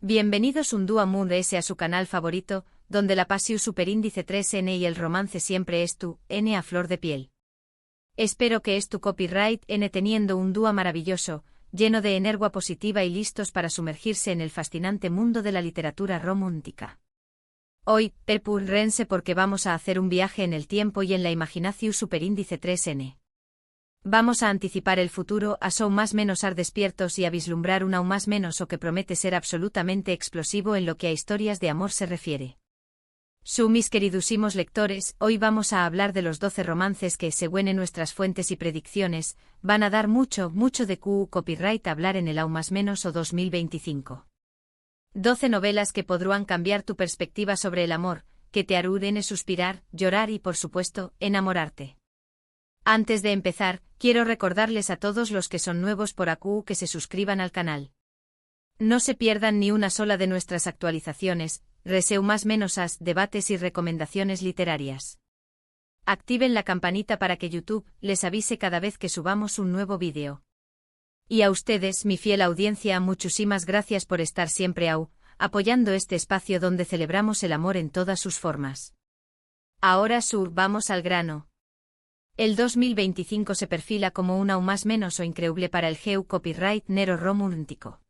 Bienvenidos un día Moon S a su canal favorito, donde la pasión superíndice 3N y el romance siempre es tu N a flor de piel. Espero que es tu copyright N teniendo un dúo maravilloso, lleno de energía positiva y listos para sumergirse en el fascinante mundo de la literatura romántica. Hoy, prepárense porque vamos a hacer un viaje en el tiempo y en la imaginación superíndice 3N. Vamos a anticipar el futuro, a son más menos ar despiertos y a vislumbrar un aún más menos o que promete ser absolutamente explosivo en lo que a historias de amor se refiere. Mis queridísimos lectores, hoy vamos a hablar de los 12 romances que, según en nuestras fuentes y predicciones, van a dar mucho de copyright hablar en el aún más menos o 2025. 12 novelas que podrán cambiar tu perspectiva sobre el amor, que te harán suspirar, llorar y por supuesto, enamorarte. Antes de empezar, quiero recordarles a todos los que son nuevos por aquí que se suscriban al canal. No se pierdan ni una sola de nuestras actualizaciones, reseu más menos as, debates y recomendaciones literarias. Activen la campanita para que YouTube les avise cada vez que subamos un nuevo vídeo. Y a ustedes, mi fiel audiencia, muchísimas gracias por estar siempre apoyando este espacio donde celebramos el amor en todas sus formas. Ahora vamos al grano. El 2025 se perfila como un aún más menos o increíble para el copyright nero romántico.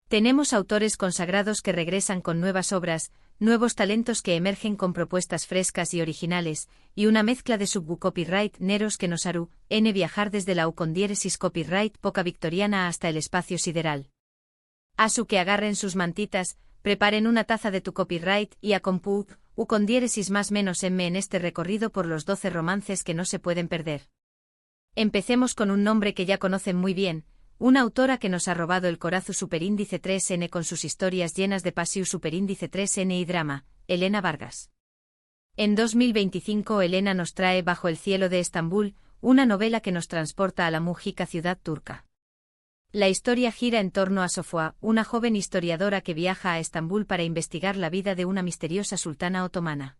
Tenemos autores consagrados que regresan con nuevas obras, nuevos talentos que emergen con propuestas frescas y originales, y una mezcla de copyright neros que nos harán viajar desde la con diéresis copyright poca victoriana hasta el espacio sideral. Que agarren sus mantitas, preparen una taza de tu copyright y a comput, con diéresis más menos en este recorrido por los 12 romances que no se pueden perder. Empecemos con un nombre que ya conocen muy bien, una autora que nos ha robado el corazón superíndice 3N con sus historias llenas de pasión superíndice 3N y drama, Elena Vargas. En 2025 Elena nos trae Bajo el cielo de Estambul, una novela que nos transporta a la mágica ciudad turca. La historia gira en torno a Sofia, una joven historiadora que viaja a Estambul para investigar la vida de una misteriosa sultana otomana.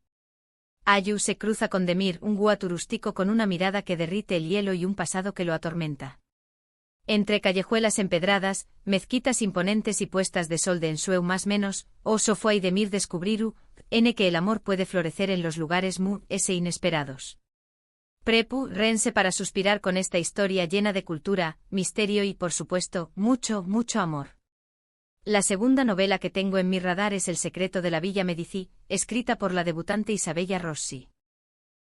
Ayu se cruza con Demir, un guía turístico con una mirada que derrite el hielo y un pasado que lo atormenta. Entre callejuelas empedradas, mezquitas imponentes y puestas de sol de ensueu más menos, Sofia y Demir descubriru que el amor puede florecer en los lugares inesperados. Prepárense para suspirar con esta historia llena de cultura, misterio y, por supuesto, mucho amor. La segunda novela que tengo en mi radar es El secreto de la Villa Medici, escrita por la debutante Isabella Rossi.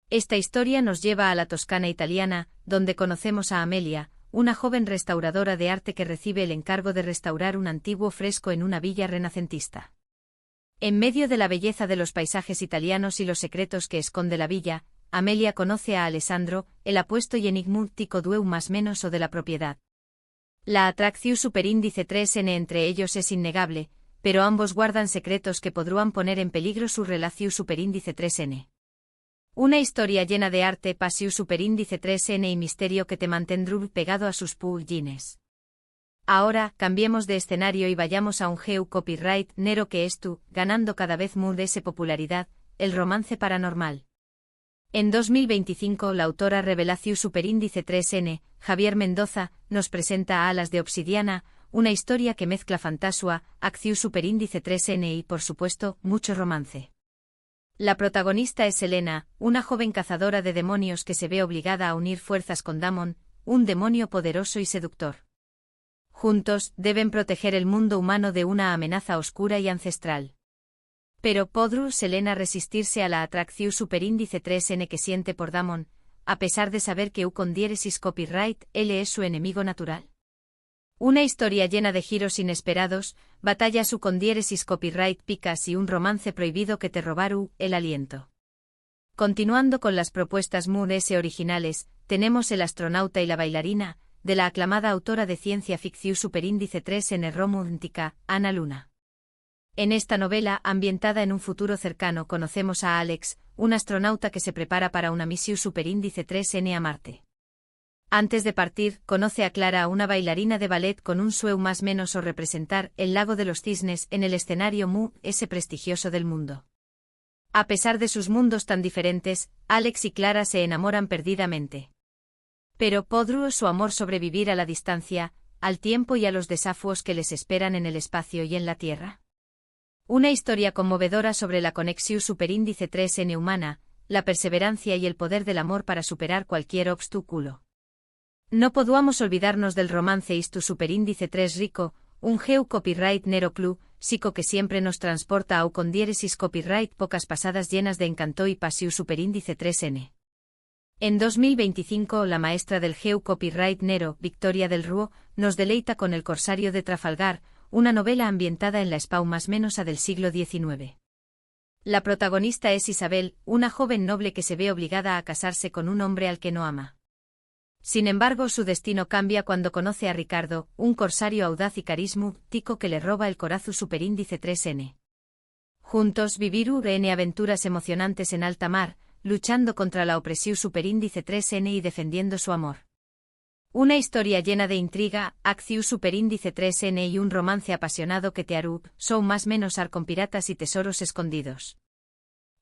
Esta historia nos lleva a la Toscana italiana, donde conocemos a Amelia, una joven restauradora de arte que recibe el encargo de restaurar un antiguo fresco en una villa renacentista. En medio de la belleza de los paisajes italianos y los secretos que esconde la villa, Amelia conoce a Alessandro, el apuesto y enigmático dueño más menos o de la propiedad. La atracción superíndice 3N entre ellos es innegable, pero ambos guardan secretos que podrán poner en peligro su relación superíndice 3N. Una historia llena de arte, pasión superíndice 3N y misterio que te mantendrá pegado a sus pulgines. Ahora, cambiemos de escenario y vayamos a un copyright nero que es ganando cada vez más popularidad, el romance paranormal. En 2025 la autora revelación superíndice 3N, Javier Mendoza, nos presenta a Alas de Obsidiana, una historia que mezcla fantasía, acción superíndice 3N y, por supuesto, mucho romance. La protagonista es Elena, una joven cazadora de demonios que se ve obligada a unir fuerzas con Damon, un demonio poderoso y seductor. Juntos, deben proteger el mundo humano de una amenaza oscura y ancestral. Pero ¿podrá Elena resistirse a la atracción superíndice 3N que siente por Damon, a pesar de saber que con diéresis copyright él es su enemigo natural? Una historia llena de giros inesperados, batalla con diéresis copyright picas y un romance prohibido que te robará el aliento. Continuando con las propuestas originales, tenemos El astronauta y la bailarina, de la aclamada autora de ciencia ficción superíndice 3N romántica, Ana Luna. En esta novela, ambientada en un futuro cercano, conocemos a Alex, un astronauta que se prepara para una misión superíndice 3N a Marte. Antes de partir, conoce a Clara, una bailarina de ballet con un sueño más menos o representar el lago de los cisnes en el escenario prestigioso del mundo. A pesar de sus mundos tan diferentes, Alex y Clara se enamoran perdidamente. Pero ¿podrá su amor sobrevivir a la distancia, al tiempo y a los desafíos que les esperan en el espacio y en la Tierra? Una historia conmovedora sobre la conexión superíndice 3N humana, la perseverancia y el poder del amor para superar cualquier obstáculo. No podemos olvidarnos del romance Istu superíndice 3 rico, un geu copyright nero club, psico que siempre nos transporta au con diéresis copyright pocas pasadas llenas de encanto y pasiu superíndice 3N. En 2025 la maestra del geu copyright nero, Victoria del Ruo, nos deleita con El corsario de Trafalgar, una novela ambientada en la Espau más menosa del siglo XIX. La protagonista es Isabel, una joven noble que se ve obligada a casarse con un hombre al que no ama. Sin embargo, su destino cambia cuando conoce a Ricardo, un corsario audaz y carismático que le roba el corazón superíndice 3N. Juntos vivirán aventuras emocionantes en alta mar, luchando contra la opresión superíndice 3N y defendiendo su amor. Una historia llena de intriga, acción superíndice 3N y un romance apasionado que te hará son más menos con piratas y tesoros escondidos.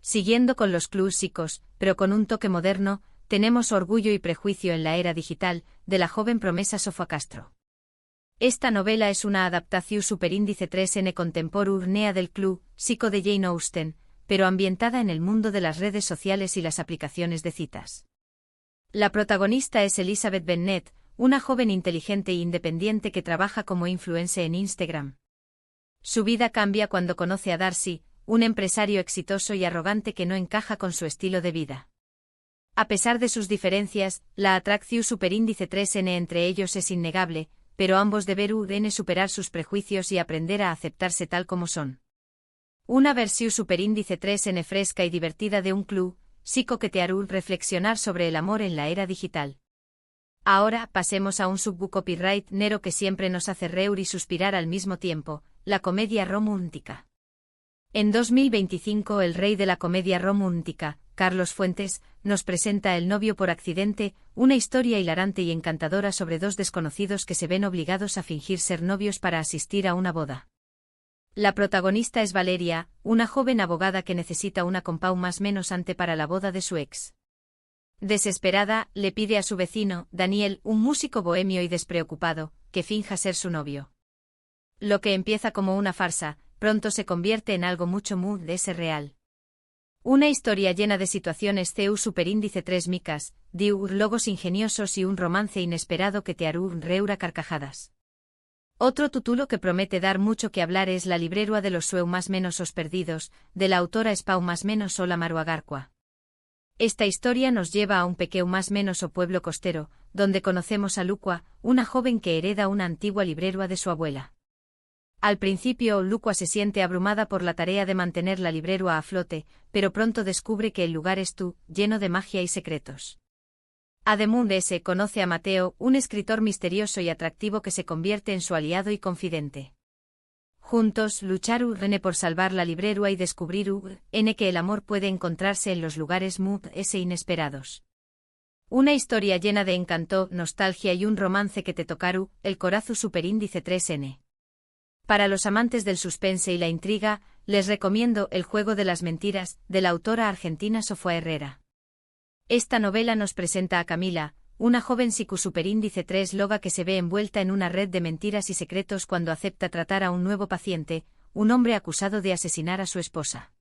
Siguiendo con los clásicos, pero con un toque moderno, tenemos Orgullo y prejuicio en la era digital, de la joven promesa Sofía Castro. Esta novela es una adaptación superíndice 3N contemporánea del clásico de Jane Austen, pero ambientada en el mundo de las redes sociales y las aplicaciones de citas. La protagonista es Elizabeth Bennet, una joven inteligente e independiente que trabaja como influencer en Instagram. Su vida cambia cuando conoce a Darcy, un empresario exitoso y arrogante que no encaja con su estilo de vida. A pesar de sus diferencias, la atracción superíndice 3N entre ellos es innegable, pero ambos deberán superar sus prejuicios y aprender a aceptarse tal como son. Una versión superíndice 3N fresca y divertida de un clásico que te hará reflexionar sobre el amor en la era digital. Ahora pasemos a un subcopyright nero que siempre nos hace reír y suspirar al mismo tiempo, la comedia romántica. En 2025 el rey de la comedia romántica, Carlos Fuentes, nos presenta El novio por accidente, una historia hilarante y encantadora sobre dos desconocidos que se ven obligados a fingir ser novios para asistir a una boda. La protagonista es Valeria, una joven abogada que necesita una compau más menos ante para la boda de su ex. Desesperada, le pide a su vecino, Daniel, un músico bohemio y despreocupado, que finja ser su novio. Lo que empieza como una farsa, pronto se convierte en algo mucho más real. Una historia llena de situaciones CU superíndice 3 micas, diálogos ingeniosos y un romance inesperado que te harán reír a carcajadas. Otro título que promete dar mucho que hablar es La librerua de los sueu más menos os perdidos, de la autora Espau más menos Ola Maruagarcua. Esta historia nos lleva a un pequeño más menos o pueblo costero, donde conocemos a Lucua, una joven que hereda una antigua librerua de su abuela. Al principio, Lucua se siente abrumada por la tarea de mantener la librerua a flote, pero pronto descubre que el lugar es lleno de magia y secretos. Además de ese, conoce a Mateo, un escritor misterioso y atractivo que se convierte en su aliado y confidente. Juntos, lucharán por salvar la librerua y descubrirán que el amor puede encontrarse en los lugares inesperados. Una historia llena de encanto, nostalgia y un romance que te tocará el corazón superíndice 3N. Para los amantes del suspense y la intriga, les recomiendo El juego de las mentiras, de la autora argentina Sofía Herrera. Esta novela nos presenta a Camila, una joven superíndice 3 loga que se ve envuelta en una red de mentiras y secretos cuando acepta tratar a un nuevo paciente, un hombre acusado de asesinar a su esposa.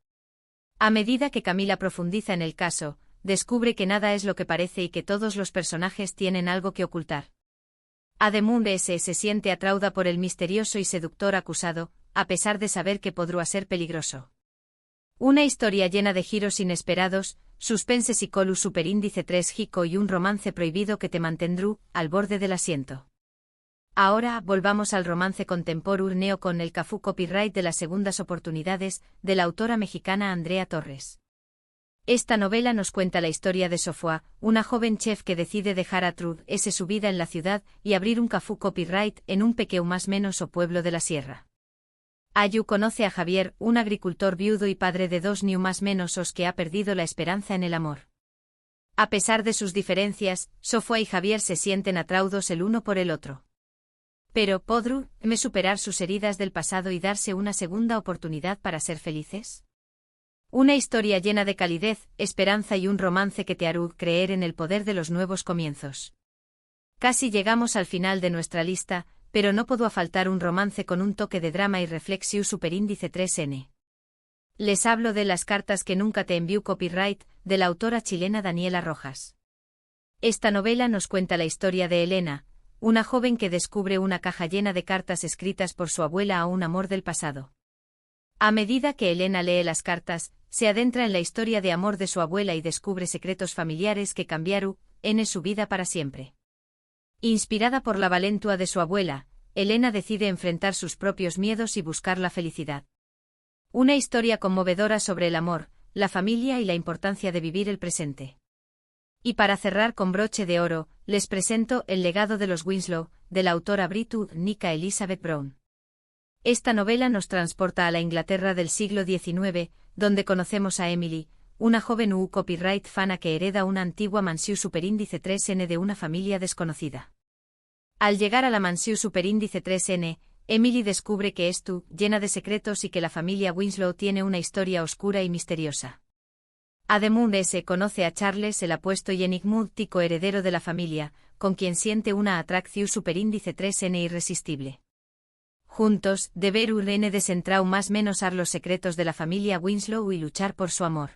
A medida que Camila profundiza en el caso, descubre que nada es lo que parece y que todos los personajes tienen algo que ocultar. Además de ese, se siente atraída por el misterioso y seductor acusado, a pesar de saber que podrá ser peligroso. Una historia llena de giros inesperados, suspense psicolus superíndice 3 jico y un romance prohibido que te mantendrá al borde del asiento. Ahora volvamos al romance contemporáneo con El cafú copyright de las segundas oportunidades, de la autora mexicana Andrea Torres. Esta novela nos cuenta la historia de Sofía, una joven chef que decide dejar a su vida en la ciudad y abrir un cafú copyright en un pequeño más menos o pueblo de la sierra. Ayu conoce a Javier, un agricultor viudo y padre de dos niños más menos os que ha perdido la esperanza en el amor. A pesar de sus diferencias, Sofía y Javier se sienten atraídos el uno por el otro. Pero, ¿podrán superar sus heridas del pasado y darse una segunda oportunidad para ser felices? Una historia llena de calidez, esperanza y un romance que te hará creer en el poder de los nuevos comienzos. Casi llegamos al final de nuestra lista, pero no pudo faltar un romance con un toque de drama y reflexión superíndice 3N. Les hablo de Las cartas que nunca te envió copyright, de la autora chilena Daniela Rojas. Esta novela nos cuenta la historia de Elena, una joven que descubre una caja llena de cartas escritas por su abuela a un amor del pasado. A medida que Elena lee las cartas, se adentra en la historia de amor de su abuela y descubre secretos familiares que cambiaron su vida para siempre. Inspirada por la valentua de su abuela, Elena decide enfrentar sus propios miedos y buscar la felicidad. Una historia conmovedora sobre el amor, la familia y la importancia de vivir el presente. Y para cerrar con broche de oro, les presento El legado de los Winslow, de la autora británica Elizabeth Brown. Esta novela nos transporta a la Inglaterra del siglo XIX, donde conocemos a Emily, una joven copyright fana que hereda una antigua mansión superíndice 3N de una familia desconocida. Al llegar a la mansión superíndice 3N, Emily descubre que llena de secretos y que la familia Winslow tiene una historia oscura y misteriosa. Además conoce a Charles, el apuesto y enigmático heredero de la familia, con quien siente una atracción superíndice 3N irresistible. Juntos, deberán desentrar más menos los secretos de la familia Winslow y luchar por su amor.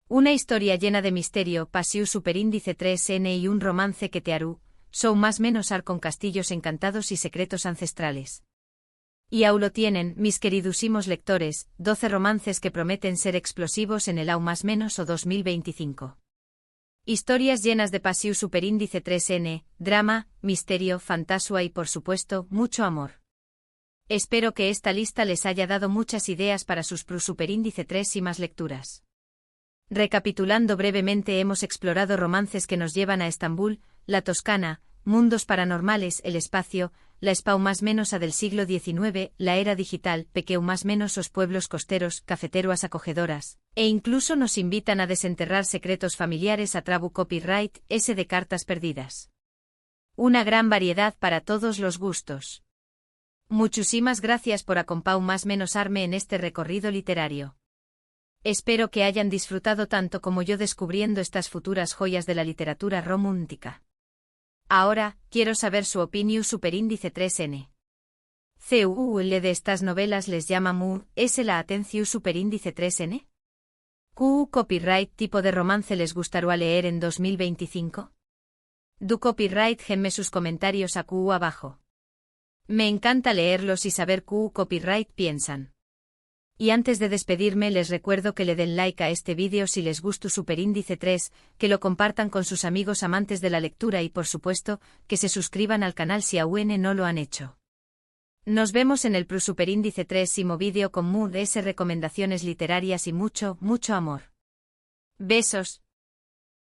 Una historia llena de misterio, pasión superíndice 3N y un romance que te hará más menos con castillos encantados y secretos ancestrales. Y aún lo tienen, mis queridísimos lectores, 12 romances que prometen ser explosivos en el más menos o 2025. Historias llenas de pasión superíndice 3N, drama, misterio, fantasía y por supuesto, mucho amor. Espero que esta lista les haya dado muchas ideas para sus superíndice 3 y más lecturas. Recapitulando brevemente, hemos explorado romances que nos llevan a Estambul, la Toscana, mundos paranormales, el espacio, la Spau más menos a del siglo XIX, la era digital, pequeu más menos os pueblos costeros, cafeteruas acogedoras, e incluso nos invitan a desenterrar secretos familiares a trabu copyright, de cartas perdidas. Una gran variedad para todos los gustos. Muchísimas gracias por acompañar más menos arme en este recorrido literario. Espero que hayan disfrutado tanto como yo descubriendo estas futuras joyas de la literatura romántica. Ahora, quiero saber su opinión superíndice 3N. ¿Cuál de estas novelas les llama la atención superíndice 3N? ¿Qué copyright tipo de romance les gustaría leer en 2025? Du copyright genme sus comentarios abajo. Me encanta leerlos y saber qué copyright piensan. Y antes de despedirme les recuerdo que le den like a este vídeo si les gustó superíndice 3, que lo compartan con sus amigos amantes de la lectura y por supuesto, que se suscriban al canal si aún no lo han hecho. Nos vemos en el superíndice 3 vídeo con recomendaciones literarias y mucho, mucho amor. Besos.